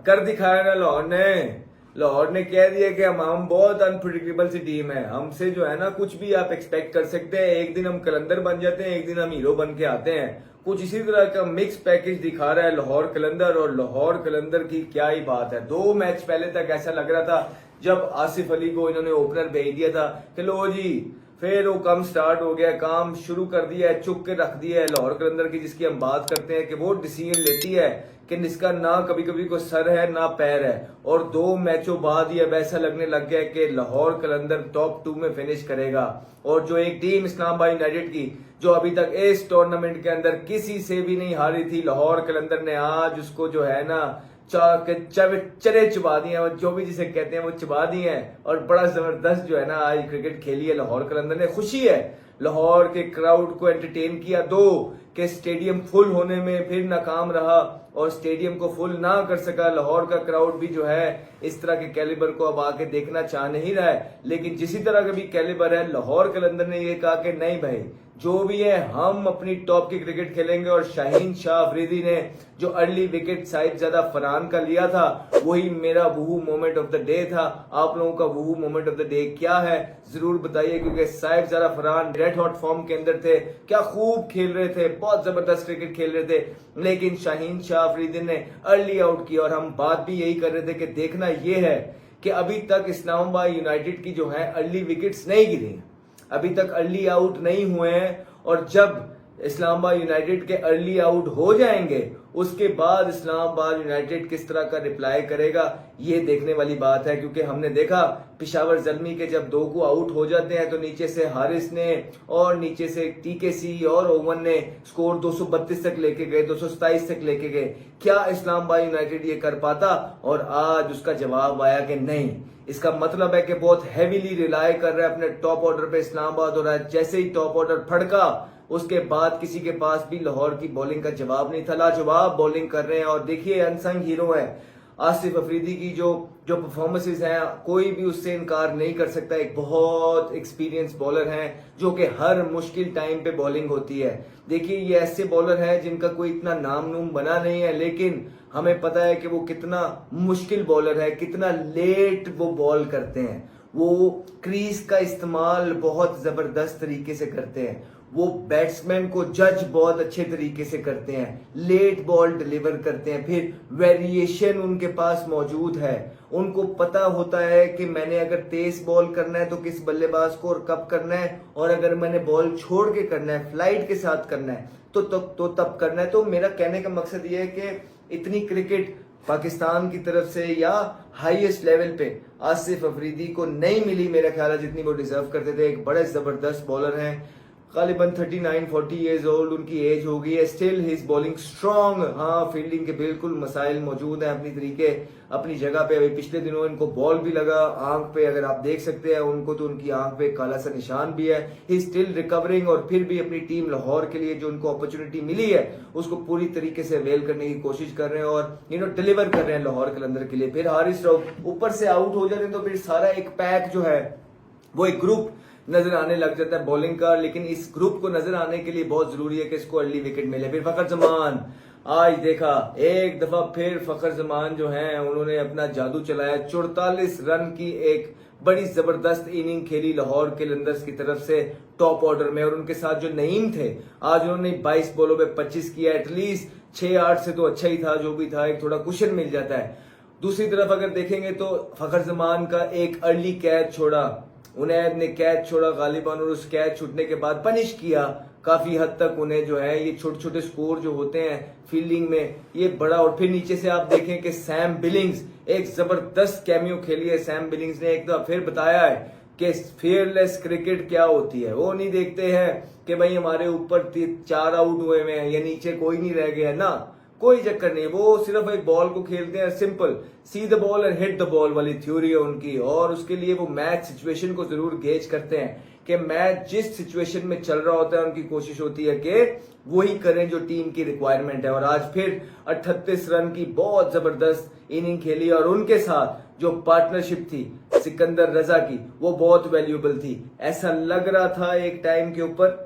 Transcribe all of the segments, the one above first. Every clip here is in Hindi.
कर दिखाया ना लाहौर ने। लाहौर ने कह दिया कि हम बहुत अनप्रिडिक्टेबल सी टीम है, हमसे जो है ना कुछ भी आप एक्सपेक्ट कर सकते हैं। एक दिन हम कलंदर बन जाते हैं, एक दिन हम हीरो बन के आते हैं। कुछ इसी तरह का मिक्स पैकेज दिखा रहा है लाहौर कलंदर। और लाहौर कलंदर की क्या ही बात है, 2 मैच पहले तक ऐसा लग रहा था जब आसिफ अली को इन्होंने ओपनर भेज दिया था कि लो जी, फिर वो कम स्टार्ट हो गया, काम शुरू कर दिया है, चुक के रख दिया है लाहौर कलंदर की, जिसकी हम बात करते हैं कि वो डिसीजन लेती है कि जिसका ना कभी कभी कोई सर है ना पैर है। और 2 मैचों बाद ही अब ऐसा लगने लग गया कि लाहौर कलंदर टॉप 2 में फिनिश करेगा। और जो एक टीम इस्लामाबाद यूनाइटेड की जो अभी तक इस टूर्नामेंट के अंदर किसी से भी नहीं हारी थी, लाहौर कलंदर ने आज उसको जो है ना चरे चबा दिए हैं, जो भी जिसे कहते हैं वो चबा दिए हैं। और बड़ा जबरदस्त जो है ना आज क्रिकेट खेली है लाहौर कलंदर ने। खुशी है, लाहौर के क्राउड को एंटरटेन किया। 2 के स्टेडियम फुल होने में फिर नाकाम रहा और स्टेडियम को फुल ना कर सका। लाहौर का क्राउड भी जो है इस तरह के कैलिबर को अब आके देखना चाह नहीं रहा है, लेकिन जिसी तरह का भी कैलिबर है, लाहौर कलंदर ने ये कहा कि नहीं भाई, जो भी है हम अपनी टॉप की क्रिकेट खेलेंगे। और शाहीन शाह अफरीदी ने जो अर्ली विकेट साहिब ज्यादा फरहान का लिया था, वही मेरा वहू मोमेंट ऑफ द डे था। आप लोगों का वहू मोमेंट ऑफ द डे क्या है जरूर बताइए, क्योंकि साहिब ज्यादा फरहान रेड हॉट फॉर्म के अंदर थे, क्या खूब खेल रहे थे, बहुत जबरदस्त क्रिकेट खेल रहे थे। लेकिन शाहीन शाह अफरीदी ने अर्ली आउट किया। और हम बात भी यही कर रहे थे कि देखना यह है कि अभी तक इस्लामाबाद यूनाइटेड की जो है अर्ली विकेट्स नहीं गिरी, अभी तक अर्ली आउट नहीं हुए हैं। और जब इस्लामाबाद यूनाइटेड के अर्ली आउट हो जाएंगे, उसके बाद इस्लामाबाद यूनाइटेड किस तरह का रिप्लाई करेगा, ये देखने वाली बात है। क्योंकि हमने देखा पेशावर जल्मी के जब 2 को आउट हो जाते हैं तो नीचे से हारिस ने और नीचे से टीकेसी और ओवन ने स्कोर 232 तक लेके गए, 227 तक लेके गए। क्या इस्लामाबाद यूनाइटेड ये कर पाता? और आज उसका जवाब आया कि नहीं। इसका मतलब है कि बहुत हैवीली रिलाय कर रहा है अपने टॉप ऑर्डर पे इस्लामाबाद। और आज जैसे ही टॉप ऑर्डर फड़का, उसके बाद किसी के पास भी लाहौर की बॉलिंग का जवाब नहीं था। लाजवाब बॉलिंग कर रहे हैं। और देखिए अनसंग हीरो है आसिफ अफरीदी की जो परफॉर्मेंसेस हैं, कोई भी उससे इनकार नहीं कर सकता। एक बहुत एक्सपीरियंस बॉलर हैं जो कि हर मुश्किल टाइम पे बॉलिंग होती है। देखिए ये ऐसे बॉलर हैं जिनका कोई इतना नाम नूम बना नहीं है, लेकिन हमें पता है कि वो कितना मुश्किल बॉलर है, कितना लेट वो बॉल करते हैं। वो क्रीज का इस्तेमाल बहुत जबरदस्त तरीके से करते हैं। वो बैट्समैन को जज बहुत अच्छे तरीके से करते हैं, लेट बॉल डिलीवर करते हैं। फिर वेरिएशन उनके पास मौजूद है। उनको पता होता है कि मैंने अगर तेज बॉल करना है तो किस बल्लेबाज को और कब करना है, और अगर मैंने बॉल छोड़ के करना है, फ्लाइट के साथ करना है तो तब करना है। तो मेरा कहने का मकसद ये है कि इतनी क्रिकेट पाकिस्तान की तरफ से या हाईएस्ट लेवल पे आसिफ अफरीदी को नहीं मिली मेरा ख्याल है जितनी वो डिजर्व करते थे। एक बड़े जबरदस्त बॉलर हैं, गालिबन 39-40 ईयर्स ओल्ड उनकी एज हो गई है, स्टिल हिज बॉलिंग स्ट्रॉन्ग। हाँ, फील्डिंग के बिल्कुल मसाइल मौजूद हैं अपनी तरीके अपनी जगह पे। अभी पिछले दिनों इनको बॉल भी लगा आंख पे, अगर आप देख सकते हैं उनको तो उनकी आंख पे काला सा निशान भी है। He still recovering. और फिर भी अपनी टीम लाहौर के लिए जो उनको अपॉर्चुनिटी मिली है उसको पूरी तरीके से अवेल करने की कोशिश कर रहे हैं और डिलीवर कर रहे हैं लाहौर कलंदर के लिए। फिर हारिस रऊफ ऊपर से आउट हो जाते हैं तो फिर सारा एक पैक जो है वो एक ग्रुप नजर आने लग जाता है बॉलिंग का। लेकिन इस ग्रुप को नजर आने के लिए बहुत जरूरी है कि इसको अर्ली विकेट मिले। फिर फखर जमान, आज देखा एक दफा फिर फखर जमान जो है उन्होंने अपना जादू चलाया। 44 रन की एक बड़ी जबरदस्त इनिंग खेली लाहौर कलंदर्स की तरफ से टॉप ऑर्डर में। और उनके साथ जो नईम थे, आज उन्होंने 22 बॉलों पे 25 किया। एटलीस्ट 6-8 से तो अच्छा ही था, जो भी था एक थोड़ा कुशन मिल जाता है। दूसरी तरफ अगर देखेंगे तो फखर जमान का एक अर्ली कैच छोड़ा, उन्हें ने कैच छोड़ा गालिबन, और उस कैच छूटने के बाद पनिश किया काफी हद तक उन्हें जो है। ये छोटे छोटे स्कोर जो होते हैं फील्डिंग में ये बड़ा। और फिर नीचे से आप देखें कि सैम बिलिंग्स एक जबरदस्त कैमियो खेली है। सैम बिलिंग्स ने एक दफा फिर बताया है कि फेयरलेस क्रिकेट क्या होती है। वो नहीं देखते हैं कि भाई हमारे ऊपर 4 आउट हुए हुए हैं या नीचे कोई नहीं रह गया ना, कोई चक्कर नहीं। वो सिर्फ एक बॉल को खेलते हैं, simple see the ball and hit the ball वाली थ्योरी है उनकी। और उसके लिए वो मैच सिचुएशन को जरूर गेज करते हैं कि मैच जिस सिचुएशन में चल रहा होता है उनकी कोशिश होती है कि वही करें जो टीम की रिक्वायरमेंट है। और आज फिर 38 रन की बहुत जबरदस्त इनिंग खेली और उनके साथ जो पार्टनरशिप थी सिकंदर रजा की वो बहुत वैल्यूएबल थी। ऐसा लग रहा था एक टाइम के ऊपर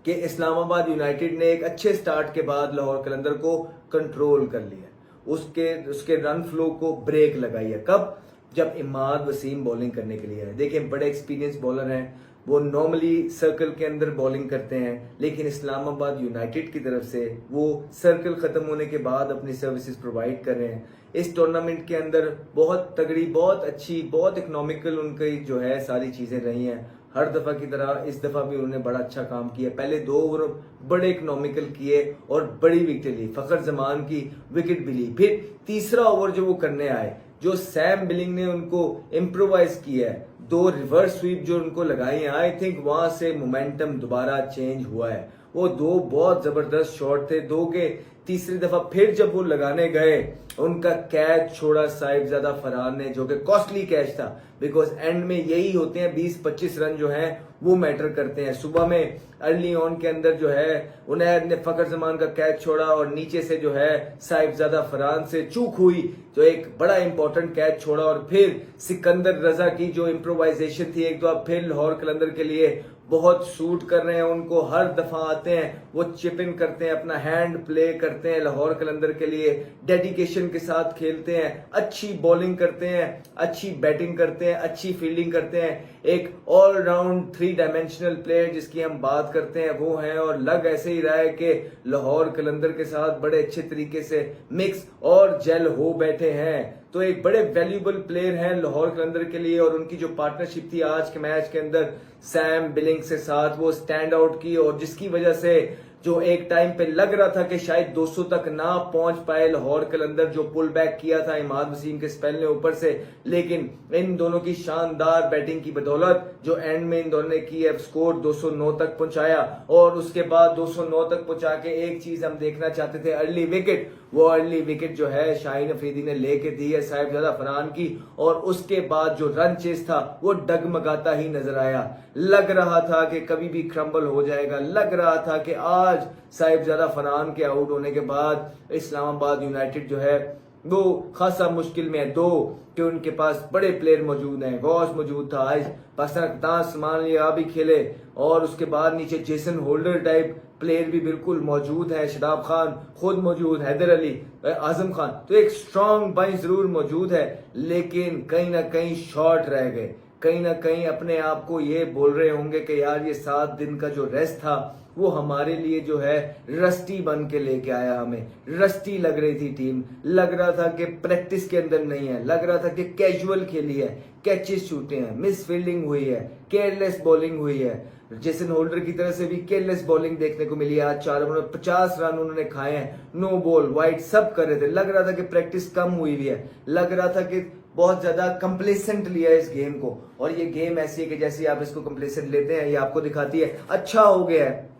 कि इस्लामाबाद यूनाइटेड ने एक अच्छे स्टार्ट के बाद लाहौर कलंदर को कंट्रोल कर लिया। उसके उसके रन फ्लो को ब्रेक लगाई है। कब? जब इमाद वसीम बॉलिंग करने के लिए है। देखिए बड़े एक्सपीरियंस बॉलर हैं, वो नॉर्मली सर्कल के अंदर बॉलिंग करते हैं, लेकिन इस्लामाबाद यूनाइटेड की तरफ से वो सर्कल खत्म होने के बाद अपनी सर्विसेज प्रोवाइड कर रहे हैं। इस टूर्नामेंट के अंदर बहुत तगड़ी, बहुत अच्छी, बहुत इकोनॉमिकल उनकी जो है सारी चीजें रही हैं। हर दफा की तरह इस दफा भी उन्होंने बड़ा अच्छा काम किया। पहले 2 ओवर बड़े इकोनॉमिकल किए और बड़ी विकेट ली, फखर जमान की विकेट भी ली। फिर तीसरा ओवर जो वो करने आए, जो सैम बिलिंग ने उनको इम्प्रोवाइज किया है, 2 रिवर्स स्वीप जो उनको लगाई है, आई थिंक वहां से मोमेंटम दोबारा चेंज हुआ है। वो 2 बहुत जबरदस्त शॉट थे। 2 के तीसरी दफा फिर जब वो लगाने गए, उनका कैच छोड़ा साहिबजादा फरहान ने, जो कि कॉस्टली कैच था, बिकॉज एंड में यही होते हैं, 20-25 रन जो हैं वो मैटर करते हैं। सुबह में अर्ली ऑन के अंदर जो है उनैद ने फखर जमान का कैच छोड़ा और नीचे से जो है साहिबजादा फरहान से चूक हुई, जो एक बड़ा इंपॉर्टेंट कैच छोड़ा। और फिर सिकंदर रजा की जो इम्प्रोवाइजेशन थी, एक दो फिर लाहौर कलंदर के लिए बहुत सूट कर रहे हैं उनको। हर दफा आते हैं वो चिप इन करते हैं, अपना हैंड प्ले करते हैं लाहौर कलंदर के लिए, डेडिकेशन के साथ खेलते हैं, अच्छी बॉलिंग करते हैं, अच्छी बैटिंग करते हैं, अच्छी फील्डिंग करते हैं। एक ऑलराउंड 3 डायमेंशनल प्लेयर जिसकी हम बात करते हैं वो है, और लग ऐसे ही रहा है कि लाहौर कलंदर के साथ बड़े अच्छे तरीके से मिक्स और जेल हो बैठे हैं। तो एक बड़े वैल्यूएबल प्लेयर हैं लाहौर कलंदर के लिए, और उनकी जो पार्टनरशिप थी आज के मैच के अंदर सैम बिलिंग से साथ, वो स्टैंड आउट की, और जिसकी वजह से जो एक टाइम पे लग रहा था कि शायद 200 तक ना पहुंच पाए लाहौर कलंदर, जो पुल बैक किया था इमाद वसीम के स्पेल ने ऊपर से, लेकिन इन दोनों की शानदार बैटिंग की बदौलत जो एंड में इन दोनों ने की है, स्कोर 209 तक पहुंचाया। और उसके बाद 209 तक पहुंचा के एक चीज हम देखना चाहते थे, अर्ली विकेट। वो अर्ली विकेट जो है शाहीन अफरीदी ने लेके दी है साहिबजादा फरहान की, और उसके बाद जो रन चेस था वो डगमगाता ही नजर आया। लग रहा था कि कभी भी क्रम्बल हो जाएगा, लग रहा था कि आज साहिबजादा फरहान के आउट होने के बाद इस्लामाबाद यूनाइटेड जो है वो खासा मुश्किल में है। 2 कि उनके पास बड़े प्लेयर मौजूद हैं, गौस मौजूद था, आज पाकिस्तान कप्तान सलमान लिया भी खेले, और उसके बाद नीचे जेसन होल्डर टाइप प्लेयर भी बिल्कुल मौजूद है, शदाब खान खुद मौजूद, हैदर अली, आजम खान। तो एक स्ट्रॉन्ग बेंच जरूर मौजूद है, लेकिन कहीं ना कहीं शॉर्ट रह गए। कहीं ना कहीं अपने आप को ये बोल रहे होंगे कि यार ये 7 दिन का जो रेस्ट था वो हमारे लिए जो है रस्टी बन के लेके आया, हमें रस्टी लग रही थी टीम। लग रहा था कि प्रैक्टिस के अंदर नहीं है, लग रहा था कि कैजुअल खेली है, कैचेस छूटे हैं, मिस फील्डिंग हुई है, केयरलेस बॉलिंग हुई है। जेसन होल्डर की तरफ से भी केयरलेस बॉलिंग देखने को मिली है। आज 4 ओवर में 50 रन उन्होंने खाए हैं, नो बॉल वाइड सब कर रहे थे। लग रहा था कि प्रैक्टिस कम हुई हुई है, लग रहा था कि बहुत ज्यादा कंप्लेसेंट लिया है इस गेम को, और ये गेम ऐसी है कि जैसे आप इसको कंप्लेसेंट लेते हैं ये आपको दिखाती है। अच्छा हो गया है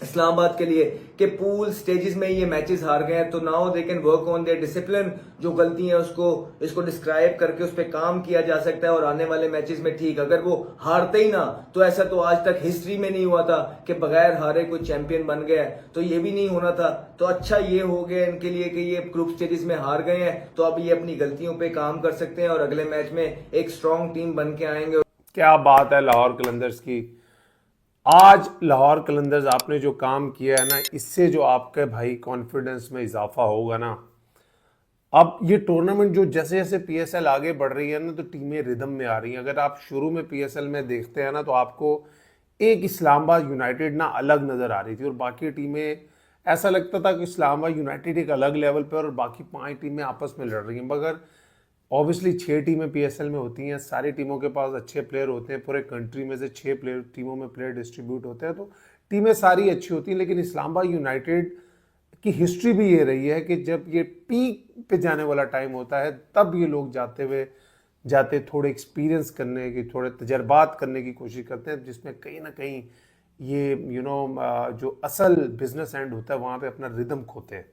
इस्लामाबाद के लिए कि पूल स्टेजेस में ये मैचेस हार गए हैं, तो now they can work on their discipline. जो गलती है उसको इसको डिस्क्राइब करके उस पर काम किया जा सकता है, और आने वाले मैचेस में ठीक, अगर वो हारते ही ना, तो ऐसा तो आज तक हिस्ट्री में नहीं हुआ था कि बगैर हारे कोई चैंपियन बन गया है, तो ये भी नहीं होना था। तो अच्छा ये हो गया इनके लिए कि ये ग्रुप स्टेजेस में हार गए हैं, तो अब ये अपनी गलतियों पे काम कर सकते हैं और अगले मैच में एक स्ट्रॉन्ग टीम बन के आएंगे। क्या बात है लाहौर कलंदर्स की। आज लाहौर कलंदर्स आपने जो काम किया है ना, इससे जो आपके भाई कॉन्फिडेंस में इजाफा होगा ना, अब ये टूर्नामेंट जो जैसे जैसे पीएसएल आगे बढ़ रही है ना, तो टीमें रिदम में आ रही हैं। अगर आप शुरू में पीएसएल में देखते हैं ना, तो आपको एक इस्लामाबाद यूनाइटेड ना अलग नज़र आ रही थी, और बाकी टीमें ऐसा लगता था कि इस्लामाबाद यूनाइटेड एक अलग लेवल पर और बाकी 5 टीमें आपस में लड़ रही हैं। मगर ऑब्वियसली 6 टीमें पीएसएल में होती हैं, सारी टीमों के पास अच्छे प्लेयर होते हैं, पूरे कंट्री में से 6 प्लेयर टीमों में प्लेयर डिस्ट्रीब्यूट होते हैं, तो टीमें सारी अच्छी होती हैं। लेकिन इस्लामाबाद यूनाइटेड की हिस्ट्री भी ये रही है कि जब ये पीक पे जाने वाला टाइम होता है, तब ये लोग जाते थोड़े एक्सपीरियंस करने की, थोड़े तजर्बात करने की कोशिश करते हैं, जिसमें कहीं ना कहीं ये जो असल बिजनेस एंड होता है वहाँ पे अपना रिदम खोते हैं।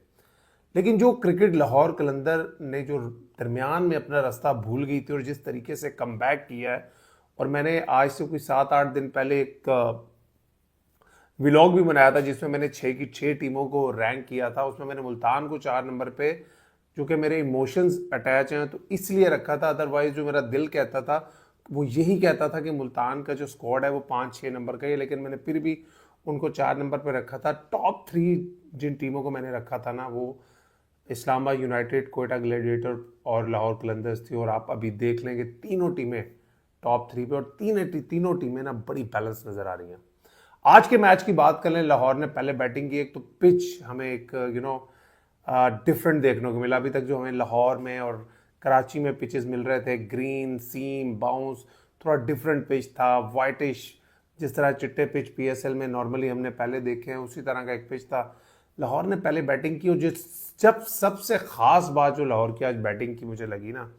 लेकिन जो क्रिकेट लाहौर कलंदर ने जो दरमियान में अपना रास्ता भूल गई थी और जिस तरीके से कमबैक किया है, और मैंने आज से कोई 7-8 दिन पहले एक व्लॉग भी बनाया था जिसमें मैंने 6 टीमों को रैंक किया था। उसमें मैंने मुल्तान को 4 नंबर पे, जो कि मेरे इमोशंस अटैच हैं तो इसलिए रखा था, अदरवाइज जो मेरा दिल कहता था वो यही कहता था कि मुल्तान का जो स्क्वाड है वो 5-6 नंबर का है, लेकिन मैंने फिर भी उनको 4 नंबर पे रखा था। टॉप 3 जिन टीमों को मैंने रखा था ना, वो इस्लामाबाद यूनाइटेड, कोयटा ग्लैडिएटर और लाहौर कलंदर्स थी। और आप अभी देख लेंगे तीनों टीमें टॉप 3 पे, और तीनों टीमें ना बड़ी बैलेंस नजर आ रही हैं। आज के मैच की बात कर लें, लाहौर ने पहले बैटिंग की। एक तो पिच हमें एक डिफरेंट देखने को मिला। अभी तक जो हमें लाहौर में और कराची में पिचेस मिल रहे थे, ग्रीन, सीम, बाउंस, थोड़ा डिफरेंट पिच था, वाइटिश, जिस तरह चिट्टे पिच पीएसएल में नॉर्मली हमने पहले देखे हैं, उसी तरह का एक पिच था। लाहौर ने पहले बैटिंग की, और जब सबसे खास बात जो लाहौर की आज बैटिंग की मुझे लगी ना,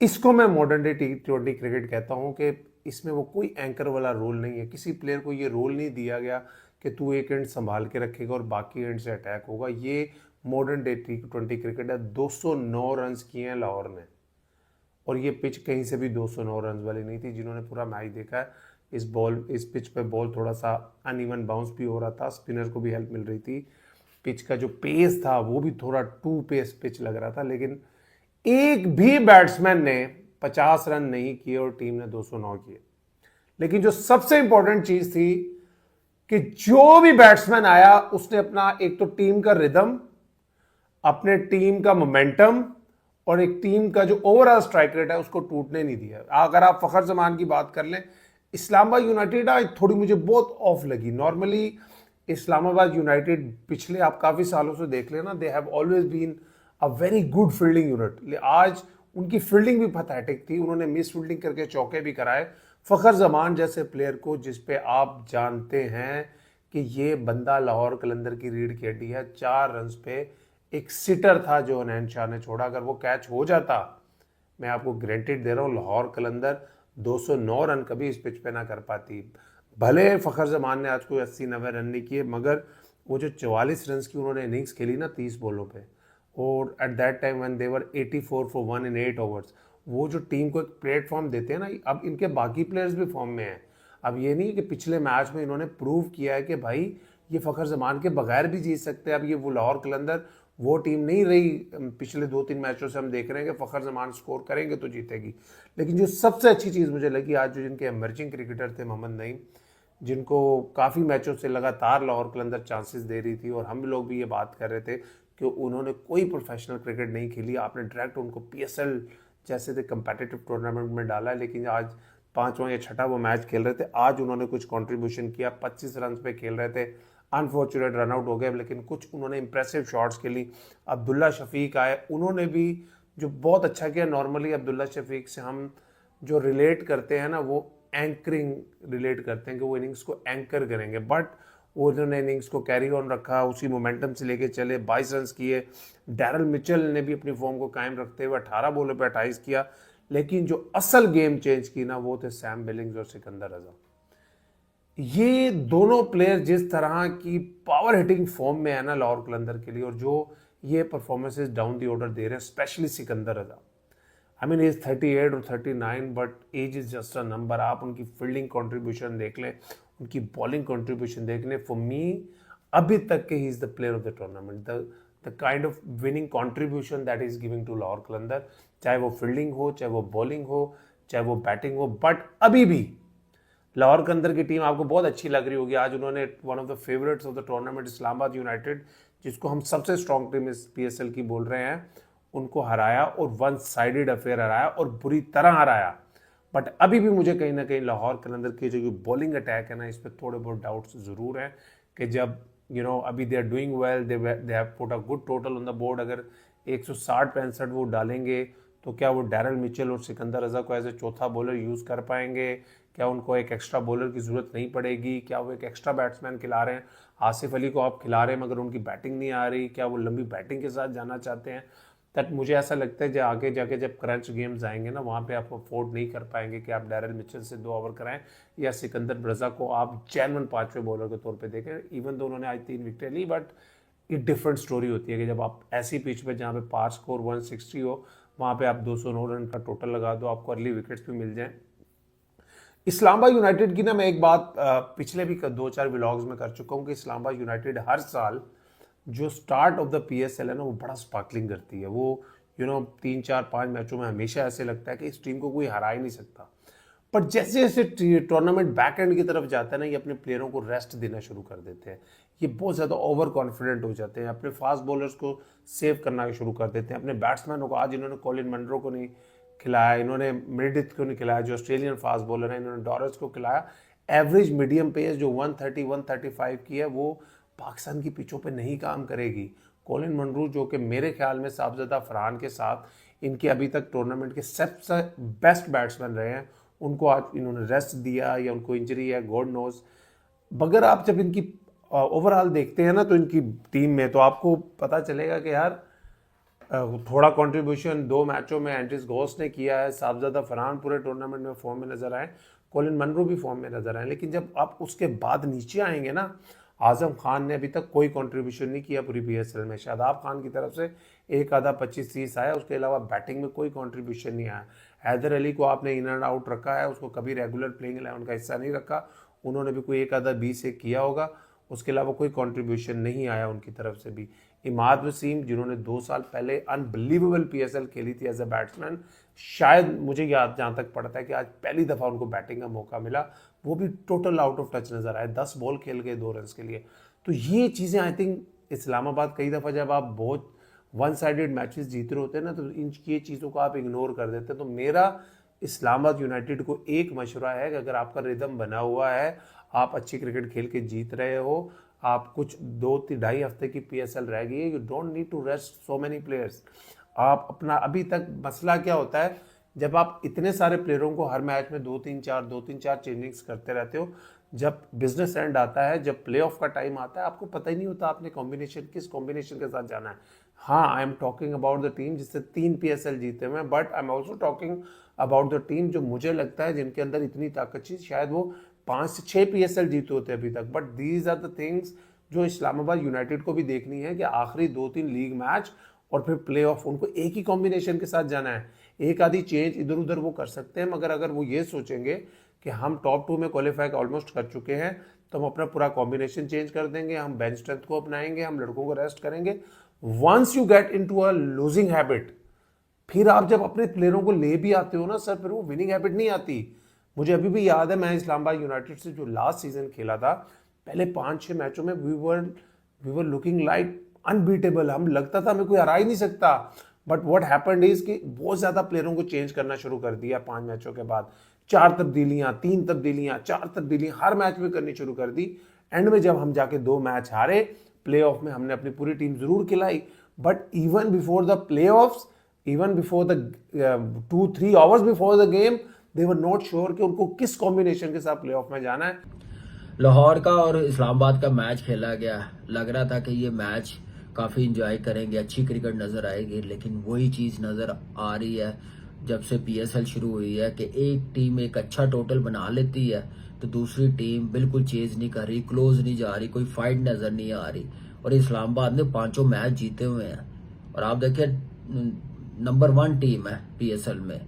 इसको मैं मॉडर्न डे T20 क्रिकेट कहता हूं कि इसमें वो कोई एंकर वाला रोल नहीं है। किसी प्लेयर को ये रोल नहीं दिया गया कि तू एक एंड संभाल के रखेगा और बाकी एंड से अटैक होगा। ये मॉडर्न डे T20 क्रिकेट है। 209 रन किए हैं लाहौर ने, और ये पिच कहीं से भी 209 रन वाली नहीं थी। जिन्होंने पूरा मैच देखा है, इस पिच पे बॉल थोड़ा सा अनइवन बाउंस भी हो रहा था, स्पिनर को भी हेल्प मिल रही थी। पिच का जो पेस था वो भी थोड़ा टू पेस पिच लग रहा था, लेकिन एक भी बैट्समैन ने 50 रन नहीं किए और टीम ने 209 किए। लेकिन जो सबसे इंपॉर्टेंट चीज थी कि जो भी बैट्समैन आया उसने अपना एक तो टीम का रिदम, अपने टीम का मोमेंटम और एक टीम का जो ओवरऑल स्ट्राइक रेट है उसको टूटने नहीं दिया। अगर आप फखर जमान की बात कर लें, इस्लामाबाद यूनाइटेड आज थोड़ी मुझे बहुत ऑफ लगी। नॉर्मली इस्लामाबाद यूनाइटेड पिछले आप काफी सालों से देख लेना, they have always been a very good fielding unit. आज उनकी फील्डिंग भी पैथेटिक थी, उन्होंने मिस फील्डिंग करके चौके भी कराए। फखर जमान जैसे प्लेयर को, जिस पे आप जानते हैं कि ये बंदा लाहौर कलंदर की रीढ़ की हड्डी है, 4 रन पे एक सिटर था जो हनैन शाह ने छोड़ा। अगर वो कैच हो जाता, मैं आपको गारंटीड दे रहा हूं लाहौर कलंदर 209 रन कभी इस पिच पे ना कर पाती। भले फखर जमान ने आज कोई 80-90 रन नहीं किए, मगर वो जो 44 रन की उन्होंने इनिंग्स खेली ना 30 बॉलों पे, और at that time when they were 84 for 1 in 8 overs, वो जो टीम को एक प्लेटफॉर्म देते हैं ना, अब इनके बाकी प्लेयर्स भी फॉर्म में हैं। अब ये नहीं कि पिछले मैच में इन्होंने प्रूव किया है कि भाई ये फखर जमान के बगैर भी जीत सकते हैं। अब ये वो लाहौर कलंदर वो टीम नहीं रही। पिछले 2-3 मैचों से हम देख रहे हैं कि फखर जमान स्कोर करेंगे तो जीतेगी। लेकिन जो सबसे अच्छी चीज़ मुझे लगी आज, जो जिनके एमर्जिंग क्रिकेटर थे, मोहम्मद नईम, जिनको काफ़ी मैचों से लगातार लाहौर कलंदर चांसेस दे रही थी, और हम लोग भी ये बात कर रहे थे कि उन्होंने कोई प्रोफेशनल क्रिकेट नहीं खेली, आपने डायरेक्ट उनको पीएसएल जैसे थे कंपेटिटिव टूर्नामेंट में डाला है। लेकिन आज 5वां या 6ठा वो मैच खेल रहे थे, आज उन्होंने कुछ कंट्रीब्यूशन किया। 25 रन पे खेल रहे थे, अनफॉर्चुनेट रन आउट हो गए, लेकिन कुछ उन्होंने इंप्रेसिव शॉट्स खेली। अब्दुल्ला शफीक आए, उन्होंने भी जो बहुत अच्छा किया। नॉर्मली अब्दुल्ला शफीक से हम जो रिलेट करते हैं ना, वो एंकरिंग रिलेट करते हैं कि वो इनिंग्स को एंकर करेंगे, बट उन्होंने इनिंग्स को कैरी ऑन रखा, उसी मोमेंटम से लेके चले, 22 रन किए। डैरल मिचेल ने भी अपनी फॉर्म को कायम रखते हुए 18 बॉलों पे 28 किया। लेकिन जो असल गेम चेंज की ना, वो थे सैम बिलिंग्स और सिकंदर रजा। ये दोनों प्लेयर जिस तरह की पावर हिटिंग फॉर्म में है ना लाहौर कलंदर के लिए, और जो ये परफॉर्मेंसेस डाउन दी ऑर्डर दे रहे हैं, specially Sikandar Raza. I mean age 38 और 39, but age is just a number. आप उनकी फील्डिंग कंट्रीब्यूशन देख लें, उनकी बॉलिंग कंट्रीब्यूशन देख लें। फॉर मी अभी तक के he is the player of the tournament. The kind of winning contribution that is giving to Lahore Qalandar, चाहे वो फील्डिंग हो, चाहे वो बॉलिंग हो, चाहे वो बैटिंग हो। बट अभी भी लाहौर कलंदर की टीम आपको बहुत अच्छी लग रही होगी। आज उन्होंने one of the favourites of the tournament Islamabad United, जिसको हम सबसे स्ट्रॉन्ग टीम इस पीएसएल की बोल रहे हैं, उनको हराया, और वन साइडेड अफेयर हराया, और बुरी तरह हराया। बट अभी भी मुझे कहीं ना कहीं लाहौर कलंदर की जो बॉलिंग अटैक है ना, इस पर थोड़े बहुत डाउट्स जरूर हैं कि जब अभी they are doing well, they have put a good total on the board. अगर 160-65 वो डालेंगे तो क्या वो डैरल मिचेल और सिकंदर रजा को एज ए चौथा बॉलर यूज़ कर पाएंगे? क्या उनको एक एक्स्ट्रा बॉलर की ज़रूरत नहीं पड़ेगी? क्या वो एक एक्स्ट्रा बैट्समैन खिला रहे हैं? आसिफ अली को आप खिला रहे हैं मगर उनकी बैटिंग नहीं आ रही, क्या वो लंबी बैटिंग के साथ जाना चाहते हैं? दैट मुझे ऐसा लगता है जो आगे जाके जब क्रंच गेम्स आएंगे ना, वहाँ पे आप अफोर्ड नहीं कर पाएंगे कि आप डैरल मिचेल से 2 ओवर कराएं या सिकंदर रजा को आप जेन्युइन 5वें बॉलर के तौर पे देखें। इवन तो उन्होंने आज 3 विकेटें ली, बट ये डिफरेंट स्टोरी होती है कि जब आप ऐसी पिच पे जहाँ पे पार स्कोर 160 हो, वहाँ पे आप 209 रन का टोटल लगा दो, आपको अर्ली विकेट्स भी मिल जाएं। इस्लामाबाद यूनाइटेड की ना मैं एक बात पिछले भी 2-4 व्लॉग्स में कर चुका हूँ कि इस्लामाबाद यूनाइटेड हर साल जो स्टार्ट ऑफ द पीएसएल है ना, वो बड़ा स्पार्कलिंग करती है। वो 3-4-5 मैचों में हमेशा ऐसे लगता है कि इस टीम को कोई हरा ही नहीं सकता। पर जैसे जैसे टूर्नामेंट बैक एंड की तरफ जाता है ना, ये अपने प्लेयरों को रेस्ट देना शुरू कर देते हैं। ये बहुत ज़्यादा ओवर कॉन्फिडेंट हो जाते हैं, अपने फास्ट बॉलर्स को सेव करना शुरू कर देते हैं, अपने बैट्समैनों को। आज इन्होंने कॉलिन मंरो को नहीं खिलाया, इन्होंने मेरिडिथ को नहीं खिलाया जो ऑस्ट्रेलियन फास्ट बॉलर है, इन्होंने डॉरस को खिलाया। एवरेज मीडियम पेस जो 130 135 की है वो पाकिस्तान की पिचों पे नहीं काम करेगी। कॉलिन मंरो जो कि मेरे ख्याल में साहबजादा फरहान के साथ इनके अभी तक टूर्नामेंट के सबसे बेस्ट बैट्समैन रहे हैं, उनको आज इन्होंने रेस्ट दिया या उनको इंजरी है, गॉड नोज। मगर आप जब इनकी ओवरऑल देखते हैं ना तो इनकी टीम में, तो आपको पता चलेगा कि यार थोड़ा कंट्रीब्यूशन 2 मैचों में एंड्रिस घोस्ट ने किया है। साहबजादा फरहान पूरे टूर्नामेंट में फॉर्म में नजर आए, कॉलिन मंरो भी फॉर्म में नजर आए। लेकिन जब आप उसके बाद नीचे आएंगे ना, आजम खान ने अभी तक कोई कंट्रीब्यूशन नहीं किया पूरी PSL में। शादाब खान की तरफ से एक आधा 25-30 आया, उसके अलावा बैटिंग में कोई कंट्रीब्यूशन नहीं आया। हैदर अली को आपने इन एंड आउट रखा है, उसको कभी रेगुलर प्लेइंग 11 का हिस्सा नहीं रखा, उन्होंने भी कोई एक आधा 20 एक किया होगा, उसके अलावा कोई कंट्रीब्यूशन नहीं आया उनकी तरफ से भी। इमाद वसीम जिन्होंने 2 साल पहले अनबिलीवेबल PSL खेली थी एज अ बैट्समैन, शायद मुझे याद जहाँ तक पड़ता है कि आज पहली दफ़ा उनको बैटिंग का मौका मिला, वो भी टोटल आउट ऑफ टच नज़र आए, 10 बॉल खेल गए 2 रन के लिए। तो ये चीज़ें आई थिंक इस्लामाबाद, कई दफ़ा जब आप बहुत वन साइडेड मैचेस जीत रहे होते हैं ना, तो इन ये चीज़ों को आप इग्नोर कर देते हैं। तो मेरा इस्लामाबाद यूनाइटेड को एक मशवरा है कि अगर आपका रिदम बना हुआ है, आप अच्छी क्रिकेट खेल के जीत रहे हो, आप कुछ 2-2.5 हफ्ते की PSL रह गई है, you don't need to rest so many players. आप अपना, अभी तक मसला क्या होता है, जब आप इतने सारे प्लेयरों को हर मैच में 2-3-4 चेंजिंग्स करते रहते हो, जब बिजनेस एंड आता है, जब प्ले ऑफ का टाइम आता है, आपको पता ही नहीं होता आपने किस कॉम्बिनेशन के साथ जाना है। हाँ, I am talking about the team जिससे 3 PSL जीते हुए हैं, but I am also talking about the team जो मुझे लगता है जिनके अंदर इतनी ताकत थी, शायद वो 5 से 6 PSL जीते होते अभी तक। But these are the things जो इस्लामाबाद यूनाइटेड को भी देखनी है कि आखिरी 2-3 लीग मैच और फिर प्ले ऑफ, उनको एक ही कॉम्बिनेशन के साथ जाना है। एक आधी चेंज इधर उधर वो कर सकते हैं, मगर अगर वो ये सोचेंगे कि हम टॉप 2 में क्वालिफाई ऑलमोस्ट कर चुके हैं, तो हम अपना पूरा कॉम्बिनेशन चेंज कर देंगे, हम बेंच स्ट्रेंथ को अपनाएंगे, हम लड़कों को रेस्ट करेंगे। Once you get into a losing habit, फिर आप जब अपने प्लेयरों को ले भी आते हो ना सर, फिर वो विनिंग हैबिट नहीं आती। मुझे अभी भी याद है, मैं इस्लामाबाद यूनाइटेड से जो लास्ट सीजन खेला था, पहले 5-6 मैचों में we were looking like unbeatable, हम लगता था हमें कोई हरा ही नहीं सकता। बट व्हाट हैपेंड इज कि बहुत ज्यादा प्लेयरों को चेंज करना शुरू कर दिया 5 मैचों के बाद, 4 तब्दीलियां, 3 तब्दीलियां, 4 तब्दीलियां हर मैच में करनी शुरू कर दी। एंड में जब हम जाके 2 मैच हारे, प्ले ऑफ में हमने अपनी पूरी टीम जरूर खिलाई, but even before the play offs, even before the 2-3 hours before the game, they were not sure कि उनको किस कॉम्बिनेशन के साथ प्ले ऑफ में जाना है। लाहौर का और इस्लामाबाद का मैच खेला गया, लग रहा था कि ये मैच काफ़ी इंजॉय करेंगे, अच्छी क्रिकेट नज़र आएगी, लेकिन वही चीज़ नज़र आ रही है जब से PSL शुरू हुई है कि एक टीम एक अच्छा टोटल बना लेती है तो दूसरी टीम बिल्कुल चेज नहीं कर रही, क्लोज नहीं जा रही, कोई फाइट नज़र नहीं आ रही। और इस्लामाबाद ने 5 मैच जीते हुए हैं और आप देखिए नंबर 1 टीम है PSL में,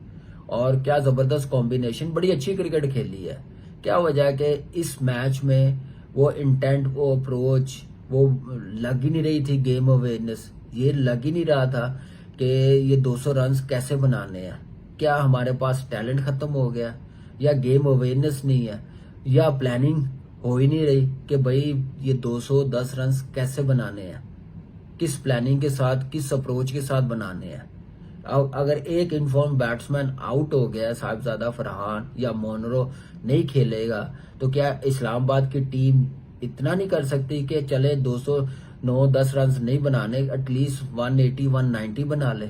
और क्या ज़बरदस्त कॉम्बिनेशन, बड़ी अच्छी क्रिकेट खेली है। क्या वजह है कि इस मैच में वो इंटेंट, वो अप्रोच, वो लग ही नहीं रही थी, गेम अवेयरनेस ये लग ही नहीं रहा था कि ये 200 रन कैसे बनाने हैं। क्या हमारे पास टैलेंट खत्म हो गया, या गेम अवेयरनेस नहीं है, या प्लानिंग हो ही नहीं रही कि भाई ये 210 रन कैसे बनाने हैं, किस प्लानिंग के साथ, किस अप्रोच के साथ बनाने हैं। अगर एक इन्फॉर्म बैट्समैन आउट हो गया, साहिबजादा फरहान या मोनरो नहीं खेलेगा, तो क्या इस्लामाबाद की टीम इतना नहीं कर सकती कि चले 209-10 रन नहीं बनाने, एटलीस्ट 180-190 बना ले?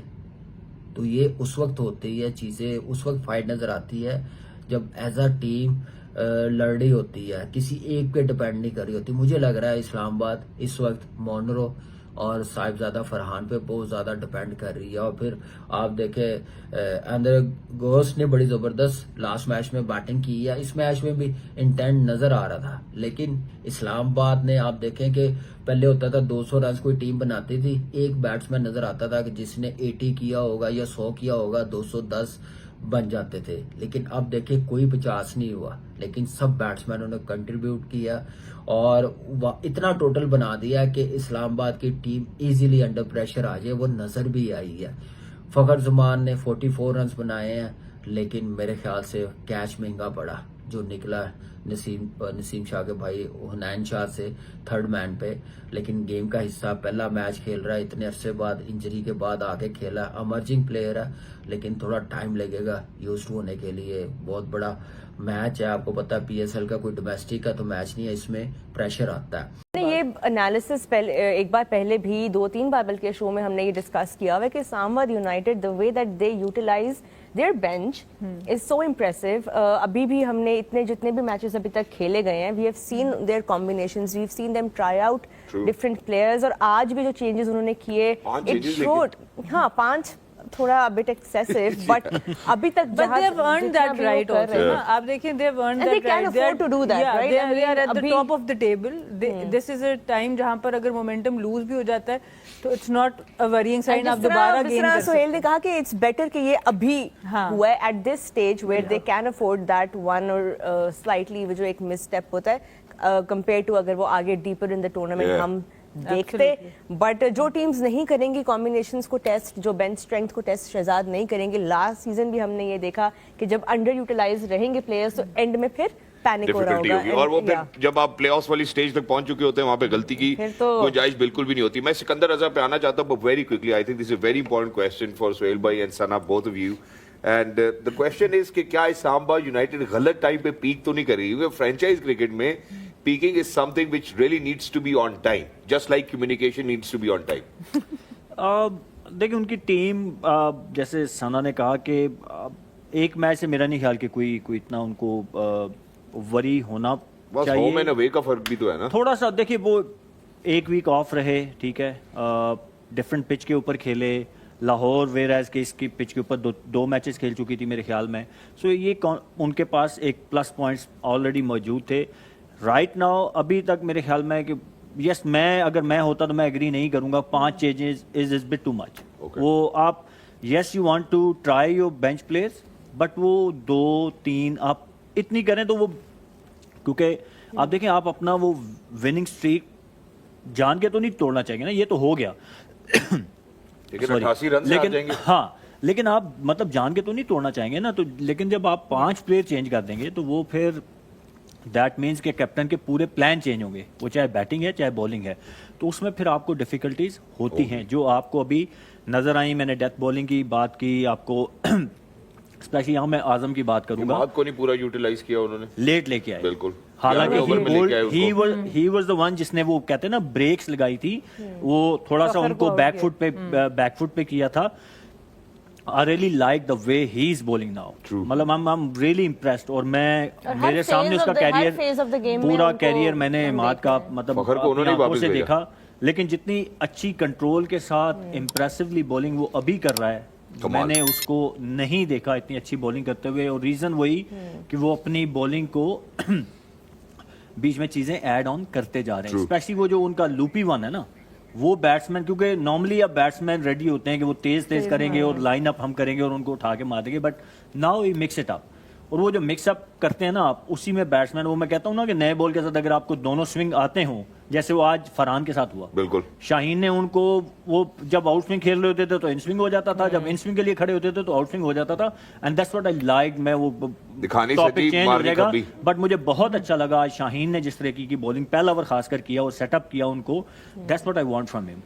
तो ये उस वक्त होती है चीज़ें, उस वक्त फाइट नज़र आती है जब एज अ टीम लड़ रही होती है, किसी एक पे डिपेंड नहीं कर रही होती। मुझे लग रहा है इस्लामाबाद इस वक्त मोनरो और साहिबजादा फरहान पे बहुत ज़्यादा डिपेंड कर रही है। और फिर आप देखें अंदर गोस्ट ने बड़ी ज़बरदस्त लास्ट मैच में बैटिंग की है, इस मैच में भी इंटेंट नज़र आ रहा था, लेकिन इस्लामाबाद ने, आप देखें कि पहले होता था 200 रन कोई टीम बनाती थी, एक बैट्समैन नज़र आता था कि जिसने 80 किया होगा या 100 किया होगा, 210 बन जाते थे। लेकिन अब देखिए कोई 50 नहीं हुआ, लेकिन सब बैट्समैनों ने कंट्रीब्यूट किया और इतना टोटल बना दिया कि इस्लामाबाद की टीम इजीली अंडर प्रेशर आ जाए, वो नज़र भी आई है। फ़खर ज़मान ने 44 रन बनाए हैं, लेकिन मेरे ख्याल से कैच महंगा पड़ा जो निकला नसीम शाह के भाई हुनैन शाह से थर्ड मैन पे। लेकिन गेम का हिस्सा, पहला मैच खेल रहा है, इतने अरसे बाद इंजरी के बाद आके खेला, अमर्जिंग प्लेयर है, लेकिन थोड़ा टाइम लगेगा यूज्ड होने के लिए। बहुत बड़ा मैच है, आपको पता है PSL का कोई डोमेस्टिक का तो मैच नहीं है, इसमें प्रेशर आता है। ये एनालिसिस पहले एक बार पहले भी 2-3 बार बल्कि शो में हमने ये डिस्कस किया हुआ है कि Islamabad united the way that they utilize their bench is so impressive. अभी भी हमने जितने भी मैचेस अभी तक खेले गए हैं, we have seen their combinations, we have seen them try out different players, और आज भी जो चेंजेस उन्होंने किए इट शोड, हाँ 5 थोड़ा बिट एक्सेसिव, बट अभी तक But they have earned that right also. ना? आप देखिए, they have earned And that they can right. afford to do that, right? They are at the अभी- top of the table. This is a time जहाँ पर अगर momentum lose भी हो जाता है तो it's not a worrying sign. आप दोबारा जिस gain तरह कर सोहेल सकते ने हैं। कहा कि इट्स बेटर कि ये अभी हाँ। हुआ है at this stage where they can afford that one और स्लाइटली जो एक मिस स्टेप होता है कंपेयर टू अगर वो आगे deeper in the tournament Yeah. हम देखते। बट जो टीम्स नहीं करेंगी कॉम्बिनेशंस को टेस्ट, जो बेंच स्ट्रेंथ को टेस्ट शहजाद नहीं करेंगे, लास्ट सीजन भी हमने ये देखा कि जब अंडर यूटिलाइज रहेंगे प्लेयर्स तो एंड में फिर पैनिक हो रहा डिफिकल्टी होगा। होगी, और वो फिर जब आप प्लेऑफ्स वाली स्टेज तक पहुंच चुके होते हैं वहां पे गलती की फिर तो- गुंजाइश बिल्कुल भी नहीं होती। मैं सिकंदर रजा पे आना चाहता हूं very quickly. I think this is very important question for Sohail भाई and Sana, both of you, and the question is कि क्या इस्लामाबाद यूनाइटेड गलत टाइम पे पीक तो नहीं कर रही? क्योंकि फ्रेंचाइज क्रिकेट में peaking is something which really needs to be on time, just like communication needs to be on time. देखिए उनकी टीम, जैसे सना ने कहा कि एक मैच से मेरा नहीं ख्याल कि कोई इतना उनको वरी होना बस होम एंड चाहिए। अवे का फर्क भी तो है ना। थोड़ा सा देखिए, वो एक वीक ऑफ रहे, ठीक है, डिफरेंट पिच के ऊपर खेले। लाहौर वेराज के इसकी पिच के ऊपर दो मैचेस खेल चुकी थी मेरे ख्याल में, सो ये उनके पास एक प्लस पॉइंट्स ऑलरेडी मौजूद थे। राइट नाउ अभी तक मेरे ख्याल में कि यस, अगर मैं होता तो मैं एग्री नहीं करूंगा, 5 changes is bit too much. वो आप yes you want to try your bench players, but वो 2-3 आप इतनी करें तो वो, क्योंकि आप देखें आप अपना वो विनिंग स्ट्रीक जान के तो नहीं तोड़ना चाहिए ना, ये तो हो गया लेकिन Sorry. 88 रन से आ जाएंगे। हाँ, लेकिन आप मतलब जान के तो नहीं तोड़ना चाहेंगे ना, तो लेकिन जब आप 5 प्लेयर चेंज कर देंगे तो वो फिर दैट मीन्स के कैप्टन के पूरे प्लान चेंज होंगे, वो चाहे बैटिंग है चाहे बॉलिंग है, तो उसमें फिर आपको डिफिकल्टीज होती हैं जो आपको अभी नजर आई। मैंने डेथ बॉलिंग की बात की आपको स्पेशली यहाँ मैं आजम की बात करूंगा, बात को नहीं पूरा यूटिलाइज किया उन्होंने, लेट लेके आए बिल्कुल। हालांकि 11 ओवर में लेके आए उनको। ही वाज द वन जिसने वो कहते हैं ना ब्रेक्स लगाई थी, वो थोड़ा सा सफर उनको को बैकफुट पे किया था। I really like the way he is bowling now, मतलब आई एम रियली इम्प्रेस्ड। और मैं हर मेरे phase सामने of उसका the- her phase of the game में पूरा उनको कैरियर मैंने हम माद देख का रहे हैं। मतलब फखर को उन्होंने अपनी आंखों वापस से भेजा। देखा, लेकिन जितनी अच्छी कंट्रोल के साथ इम्प्रेसिवली बॉलिंग वो अभी कर रहा है, कमाल। मैंने उसको नहीं देखा इतनी अच्छी बॉलिंग करते हुए। और रीजन वही कि वो अपनी बॉलिंग को बीच में चीजें ऐड ऑन करते जा रहे हैं, स्पेशली वो जो उनका लूपी वन है ना, वो बैट्समैन, क्योंकि नॉर्मली अब बैट्समैन रेडी होते हैं कि वो तेज करेंगे और लाइन अप हम करेंगे और उनको उठा के मार देंगे, but now we mix it up. और वो जो मिक्सअप करते हैं ना आप, उसी में बैट्समैन, वो मैं कहता हूँ ना कि नए बॉल के साथ अगर आपको दोनों स्विंग आते हों, जैसे वो आज फरहान के साथ हुआ, बिल्कुल। शाहीन ने उनको, वो जब आउट स्विंग खेल रहे होते थे तो इन स्विंग हो जाता था, जब इन स्विंग के लिए खड़े होते थे तो आउट स्विंग हो जाता था, and that's what I like. मैं वो दिखाने से टॉपिक थी, चेंज हो मारनी जाएगा, कभी। बट मुझे बहुत अच्छा लगा आज शाहीन ने जिस तरीके की बॉलिंग पहला ओवर खासकर किया और सेटअप किया उनको, that's what I want from him.